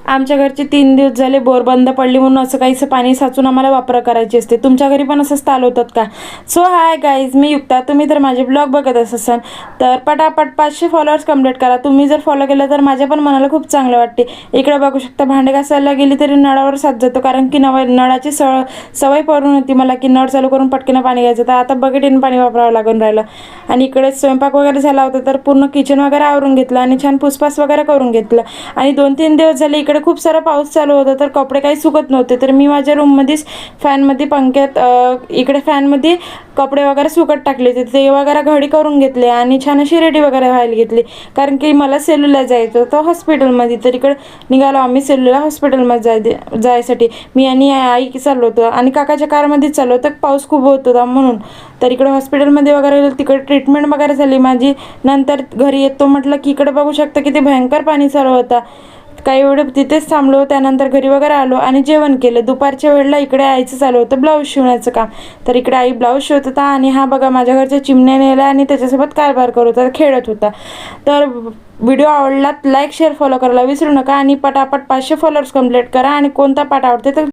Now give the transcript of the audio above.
आमच्या घरचे 3 दिवस झाले बोर बंद पडली म्हणून असं काहीसं पाणी साचून आम्हाला वापर करायची असते. तुमच्या घरी पण असंच चालू होतात का? सो हाय गाईज, मी युक्ता. तुम्ही तर माझे ब्लॉग बघत असाल तर पटापट 500 फॉलोअर्स कंप्लीट करा. तुम्ही जर फॉलो केलं तर माझ्या पण मनाला खूप चांगलं वाटते. इकडे बघू शकता, भांडे घासायला गेली तरी नळावर साथ जातो, कारण की नळाची सवय पडून होती मला की नळ चालू करून पटकन पाणी घ्यायचं. तर आता बकेटीने पाणी वापरावं लागून राहिलं. आणि इकडे स्वयंपाक वगैरे झाला होता तर पूर्ण किचन वगैरे आवरून घेतलं आणि छान पुसपास वगैरे करून घेतलं. आणि 2-3 दिवस झाले इकडे खूप सारा पाऊस चालू होता तर कपडे काही सुकत नव्हते. तर मी माझ्या रूममध्येच फॅनमध्ये पंख्यात इकडे फॅनमध्ये कपडे वगैरे सुकत टाकले होते. ते वगैरे घडी करून घेतले आणि छान अशी रेडी वगैरे व्हायला घेतली, कारण की मला सेलूला जायचं होतं हॉस्पिटलमध्ये. तर इकडे निघालो आम्ही सेलूला हॉस्पिटलमध्ये जायसाठी. मी आणि आई चाललो होतो आणि काकाच्या कारमध्येच चाललो होतं, पाऊस खूप होत होता म्हणून. तर इकडे हॉस्पिटलमध्ये वगैरे गेलो, तिकडे ट्रीटमेंट वगैरे झाली माझी. नंतर घरी येतो म्हटलं की इकडे बघू शकता किती भयंकर पाणी चालू होता. काही वेळ तिथेच थांबलो. त्यानंतर घरी वगैरे आलो आणि जेवण केलं. दुपारच्या वेळेला इकडे आईचं चालू होतं ब्लाऊज शिवण्याचं काम. तर इकडे आई ब्लाऊज शिवत होता आणि हा बघा माझ्या घरच्या चिमण्या नेला आणि त्याच्यासोबत कारभार करत होता, खेळत होता. तर व्हिडिओ आवडला लाईक शेअर फॉलो करायला विसरू नका आणि पटापट 500 फॉलोअर्स कंप्लीट करा. आणि कोणता पार्ट आवडते तर